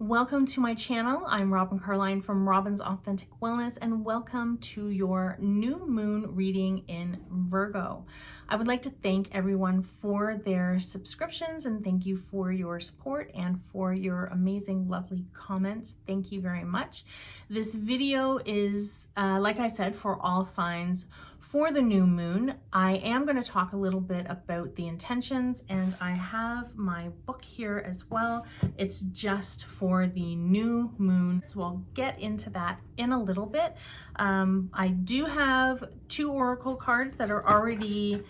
Welcome to my channel. I'm Robin Carline from Robin's Authentic Wellness, and welcome to your new moon reading in Virgo. I would like to thank everyone for their subscriptions and thank you for your support and for your amazing, lovely comments. Thank you very much. This video is, like I said, for all signs for the new moon. I am going to talk a little bit about the intentions, and I have my book here as well. It's just for the new moon, so I'll get into that in a little bit. I do have two oracle cards that are already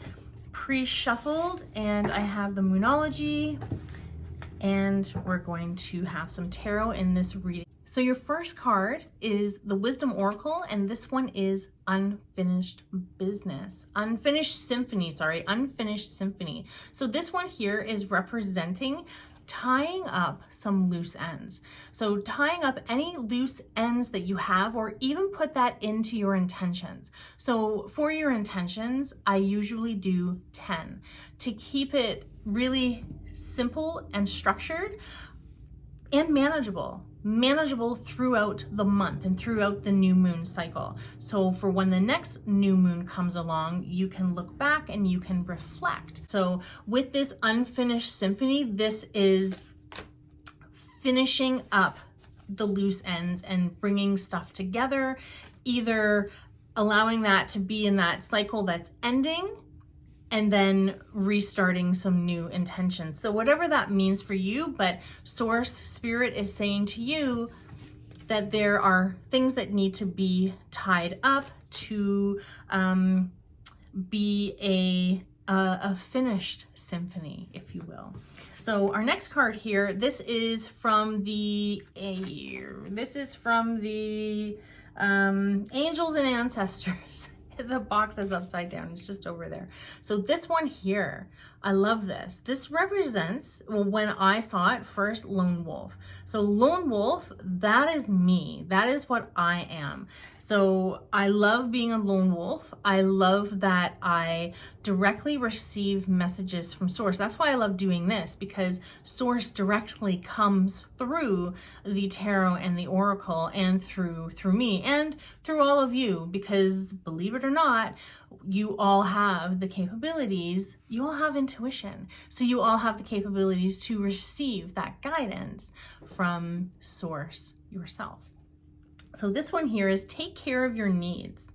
pre-shuffled, and I have the Moonology, and we're going to have some tarot in this reading. So your first card is the Wisdom Oracle, and this one is Unfinished Business. Unfinished Symphony. So this one here is representing tying up some loose ends. So tying up any loose ends that you have, or even put that into your intentions. So for your intentions, I usually do 10 to keep it really simple and structured and manageable throughout the month and throughout the new moon cycle. So for when the next new moon comes along, you can look back and you can reflect. So with this Unfinished Symphony, this is finishing up the loose ends and bringing stuff together, either allowing that to be in that cycle that's ending and then restarting some new intentions. So whatever that means for you, but Source Spirit is saying to you that there are things that need to be tied up to be a finished symphony, if you will. So our next card here, this is from the Angels and Ancestors. The box is upside down. It's just over there. So this one here, I love this. This represents, well, when I saw it first, lone wolf. So lone wolf, that is me. That is what I am. So I love being a lone wolf. I love that I directly receive messages from Source. That's why I love doing this, because Source directly comes through the tarot and the oracle and through me and through all of you, because believe it or not, you all have the capabilities, you all have intuition. So you all have the capabilities to receive that guidance from Source yourself. So this one here is take care of your needs.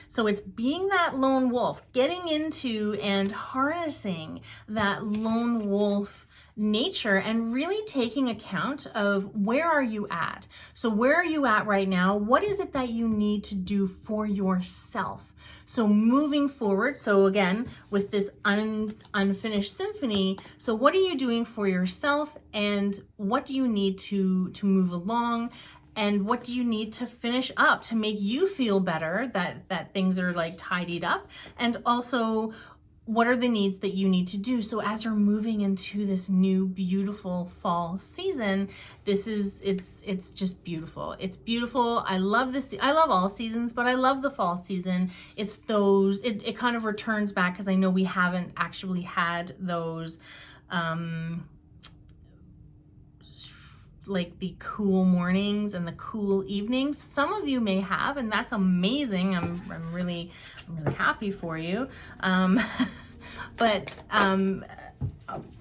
So it's being that lone wolf, getting into and harnessing that lone wolf nature and really taking account of where are you at. So where are you at right now? What is it that you need to do for yourself? So moving forward, so again, with this unfinished symphony, so what are you doing for yourself, and what do you need to move along? And what do you need to finish up to make you feel better that things are like tidied up? And also, what are the needs that you need to do? So as you're moving into this new beautiful fall season, it's just beautiful. It's beautiful. I love this. I love all seasons, but I love the fall season. It's those, it kind of returns back, because I know we haven't actually had those, like the cool mornings and the cool evenings. Some of you may have, and that's amazing. I'm really happy for you. But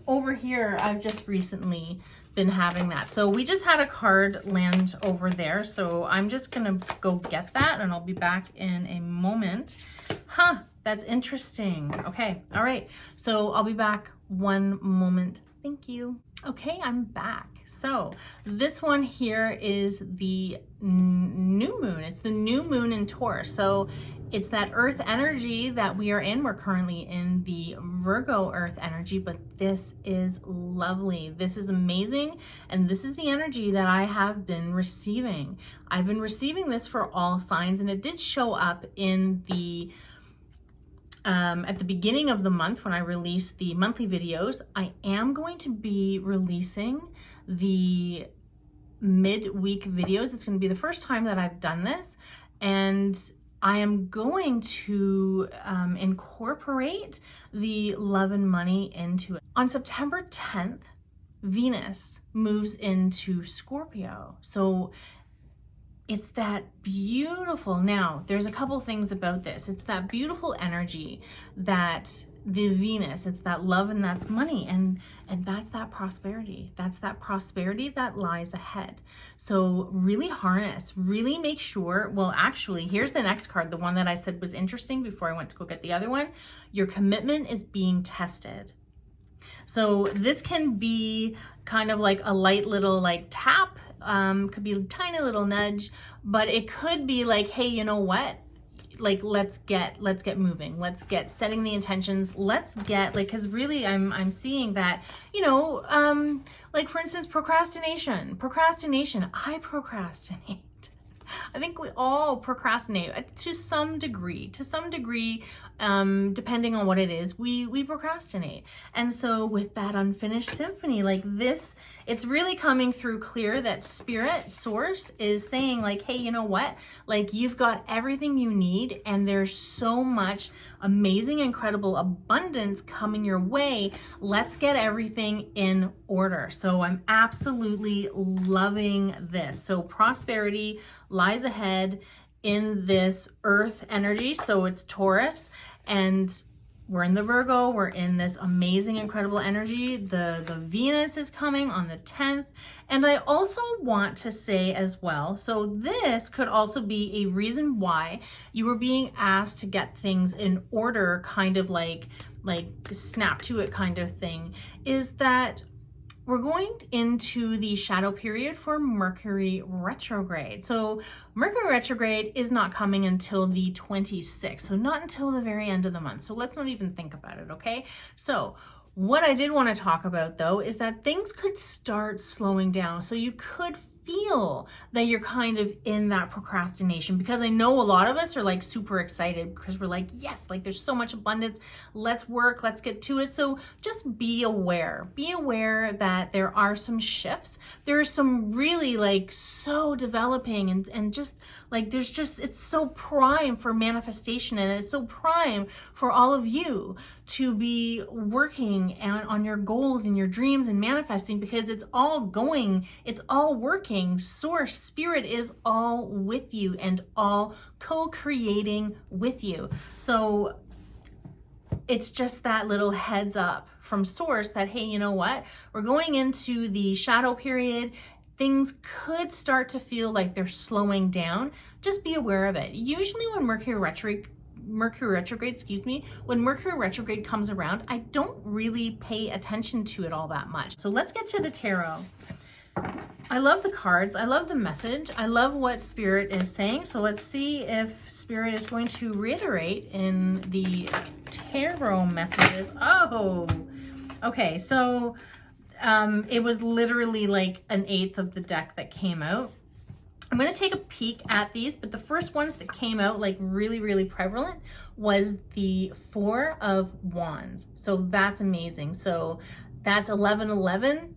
over here, I've just recently been having that. So we just had a card land over there. So I'm just gonna go get that, and I'll be back in a moment. Huh, that's interesting. Okay, all right. So I'll be back one moment. Thank you. Okay, I'm back. So this one here is the new moon. It's the new moon in Taurus. So it's that earth energy that we are in. We're currently in the Virgo earth energy, but this is lovely. This is amazing. And this is the energy that I have been receiving. I've been receiving this for all signs, and it did show up in the at the beginning of the month when I released the monthly videos. I am going to be releasing the mid-week videos. It's going to be the first time that I've done this, and I am going to incorporate the love and money into it. On September 10th, Venus moves into Scorpio. So it's that beautiful, now there's a couple things about this. It's that beautiful energy that the Venus, it's that love and that's money, and that's that prosperity. That's that prosperity that lies ahead. So really harness, really make sure, well, actually, here's the next card, the one that I said was interesting before I went to go get the other one. Your commitment is being tested. So this can be kind of like a light little like tap, could be a tiny little nudge, but it could be like, hey, you know what? Like, let's get moving. Let's get setting the intentions. Let's get like, cause really I'm seeing that, you know, like for instance, procrastination. I procrastinate. I think we all procrastinate to some degree, depending on what it is, we procrastinate. And so with that unfinished symphony, like this, it's really coming through clear that spirit source is saying like, hey, you know what? Like you've got everything you need, and there's so much amazing, incredible abundance coming your way. Let's get everything in order. So I'm absolutely loving this. So prosperity lies ahead in this earth energy. So it's Taurus, and we're in the Virgo, we're in this amazing, incredible energy. The Venus is coming on the 10th. And I also want to say as well, so this could also be a reason why you were being asked to get things in order, kind of like snap to it kind of thing, is that we're going into the shadow period for Mercury retrograde. So Mercury retrograde is not coming until the 26th, so not until the very end of the month. So let's not even think about it, okay? So what I did want to talk about though is that things could start slowing down. So you could feel that you're kind of in that procrastination, because I know a lot of us are like super excited because we're like, yes, like there's so much abundance. Let's work, let's get to it. So just be aware that there are some shifts. There are some really like so developing and just like, there's just, it's so prime for manifestation, and it's so prime for all of you to be working on your goals and your dreams and manifesting, because it's all working. Source, spirit is all with you and all co-creating with you. So it's just that little heads up from source that, hey, you know what? We're going into the shadow period. Things could start to feel like they're slowing down. Just be aware of it. Usually when Mercury retrograde, when Mercury retrograde comes around, I don't really pay attention to it all that much. So let's get to the tarot. I love the cards. I love the message. I love what Spirit is saying. So let's see if Spirit is going to reiterate in the tarot messages. Oh, okay. So it was literally like an eighth of the deck that came out. I'm going to take a peek at these, but the first ones that came out like really, really prevalent was the Four of Wands. So that's amazing. So that's 1111.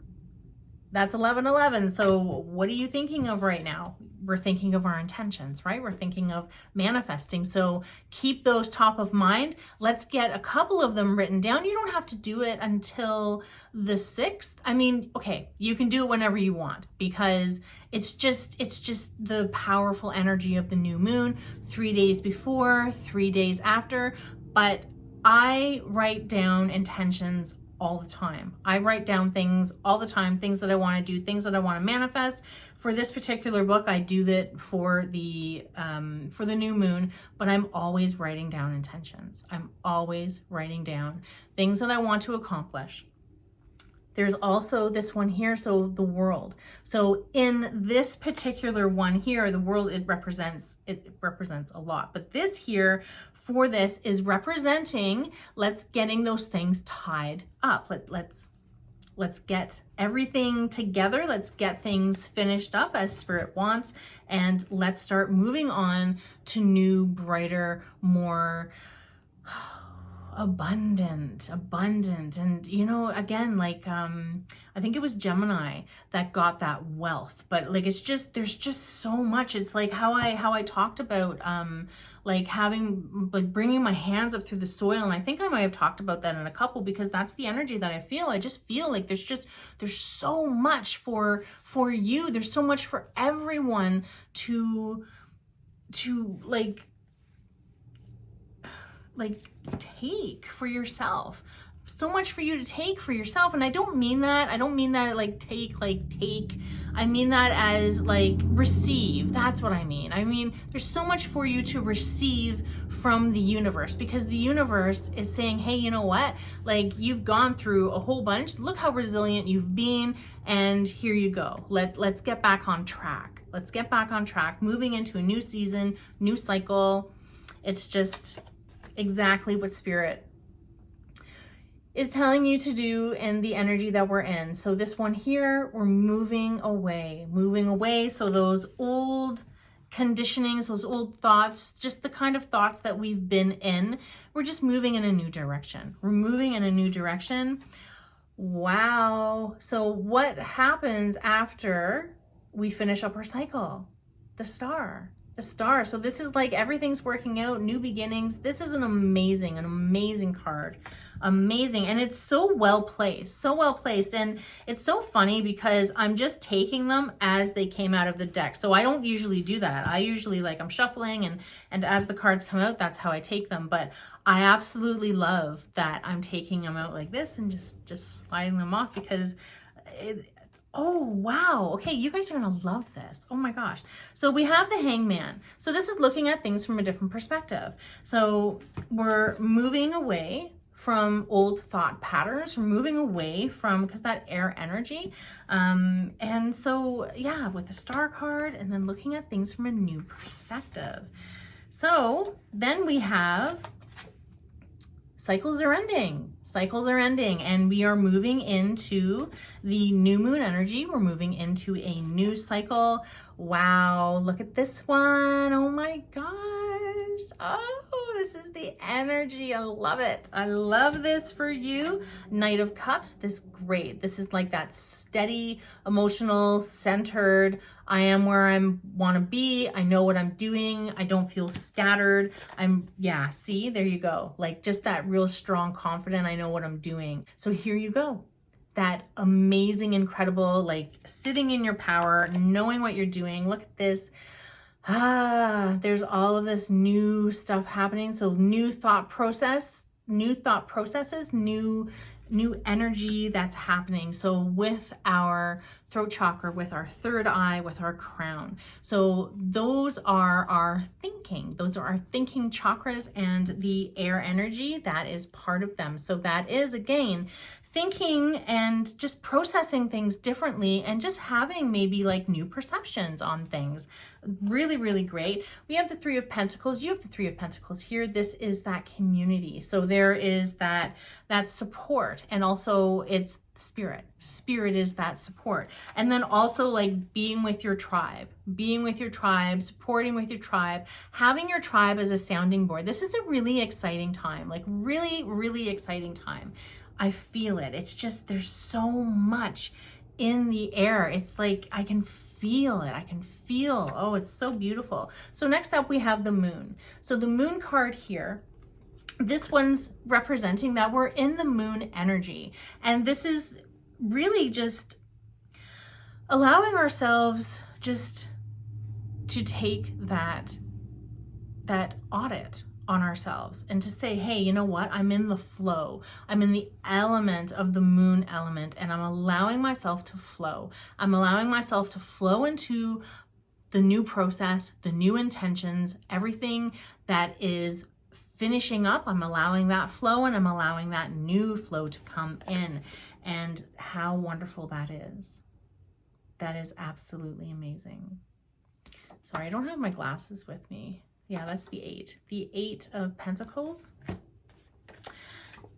That's 1111. So what are you thinking of right now? We're thinking of our intentions, right? We're thinking of manifesting. So keep those top of mind. Let's get a couple of them written down. You don't have to do it until the 6th. I mean, okay, you can do it whenever you want, because it's just the powerful energy of the new moon, 3 days before, 3 days after. But I write down intentions all the time. I write down things all the time, things that I want to do, things that I want to manifest. For this particular book, I do that for the new moon, but I'm always writing down intentions. I'm always writing down things that I want to accomplish. There's also this one here, so the world. So in this particular one here, the world, it represents a lot. But this here, for this, is representing, let's getting those things tied up. Let's get everything together. Let's get things finished up as Spirit wants, and let's start moving on to new, brighter, more abundant. And you know, again, like I think it was Gemini that got that wealth, but like it's just, there's just so much. It's like how I talked about like having, like bringing my hands up through the soil, and I think I might have talked about that in a couple, because that's the energy that I feel. I just feel like there's so much for you, there's so much for everyone to like take for yourself. So much for you to take for yourself. And I don't mean that like take, I mean that as like receive. That's what I mean. I mean, there's so much for you to receive from the universe, because the universe is saying, hey, you know what? Like, you've gone through a whole bunch. Look how resilient you've been. And here you go. Let's get back on track. Let's get back on track, moving into a new season, new cycle. It's just exactly what Spirit is telling you to do in the energy that we're in. So this one here, we're moving away. So those old conditionings, those old thoughts, just the kind of thoughts that we've been in, we're just moving in a new direction. We're moving in a new direction. Wow. So what happens after we finish up our cycle? The star. So this is like everything's working out, new beginnings. This is an amazing card. Amazing. And it's so well placed. And it's so funny because I'm just taking them as they came out of the deck. So I don't usually do that. I usually, like, I'm shuffling and as the cards come out, that's how I take them. But I absolutely love that I'm taking them out like this and just sliding them off, because oh, wow. Okay, you guys are gonna love this. Oh my gosh. So we have the Hangman. So this is looking at things from a different perspective. So we're moving away from old thought patterns. We're moving away from, because that air energy. And so, yeah, with the star card, and then looking at things from a new perspective. So then we have cycles are ending, and we are moving into the new moon energy. We're moving into a new cycle. Wow, look at this one. Oh my gosh. Oh, this is the energy. I love it. I love this for you. Knight of Cups. This great. This is like that steady, emotional, centered. I am where I want to be. I know what I'm doing. I don't feel scattered. Yeah, see, there you go. Like, just that real strong, confident, I know what I'm doing. So here you go. That amazing, incredible, like sitting in your power, knowing what you're doing. Look at this. There's all of this new stuff happening. So new thought processes, new energy that's happening. So with our throat chakra, with our third eye, with our crown. So those are our thinking. Those are our thinking chakras, and the air energy, that is part of them. So that is, again, thinking and just processing things differently, and just having maybe like new perceptions on things. Really, really great. We have the Three of Pentacles. You have the Three of Pentacles here. This is that community. So there is that support, and also it's spirit. Spirit is that support. And then also like being with your tribe, supporting with your tribe, having your tribe as a sounding board. This is a really exciting time, like really, really exciting time. I feel it. It's just, there's so much in the air. It's like, I can feel it. Oh, it's so beautiful. So next up we have the moon. So the moon card here, this one's representing that we're in the moon energy. And this is really just allowing ourselves just to take that audit on ourselves, and to say, hey, you know what? I'm in the flow. I'm in the element of the moon element, and I'm allowing myself to flow. I'm allowing myself to flow into the new process, the new intentions, everything that is finishing up. I'm allowing that flow, and I'm allowing that new flow to come in. And how wonderful that is. That is absolutely amazing. Sorry, I don't have my glasses with me. Yeah, that's the 8. The 8 of Pentacles.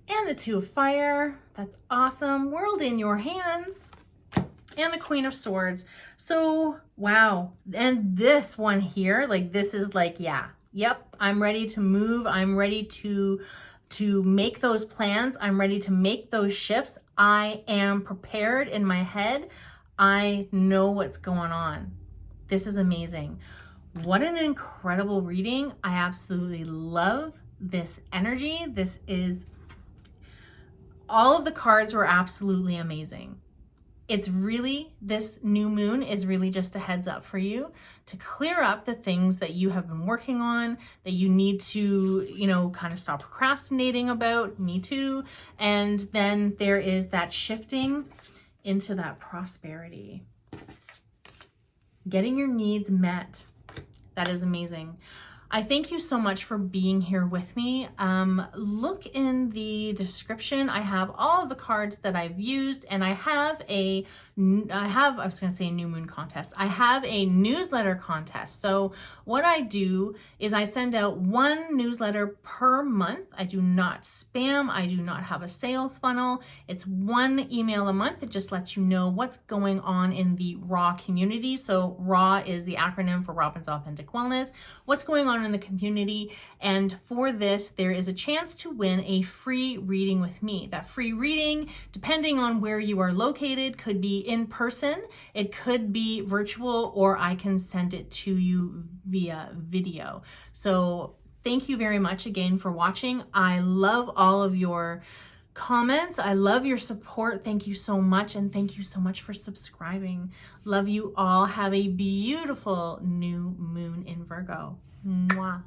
And the 2 of Fire. That's awesome. World in your hands. And the Queen of Swords. So, wow. And this one here, like, this is like, yeah, yep, I'm ready to move. I'm ready to to make those plans. I'm ready to make those shifts. I am prepared in my head. I know what's going on. This is amazing. What an incredible reading. I absolutely love this energy. This is, all of the cards were absolutely amazing. It's really, this new moon is really just a heads up for you to clear up the things that you have been working on, that you need to, you know, kind of stop procrastinating about. Me too. And then there is that shifting into that prosperity. Getting your needs met. That is amazing. I thank you so much for being here with me. Look in the description. I have all of the cards that I've used, and I was going to say a new moon contest. I have a newsletter contest. So what I do is I send out one newsletter per month. I do not spam. I do not have a sales funnel. It's one email a month. It just lets you know what's going on in the RAW community. So RAW is the acronym for Robin's Authentic Wellness. What's going on in the community. And for this, there is a chance to win a free reading with me. That free reading, depending on where you are located, could be in person, it could be virtual, or I can send it to you via video. So thank you very much again for watching. I love all of your comments. I love your support. Thank you so much. And thank you so much for subscribing. Love you all. Have a beautiful new moon in Virgo. Mwah.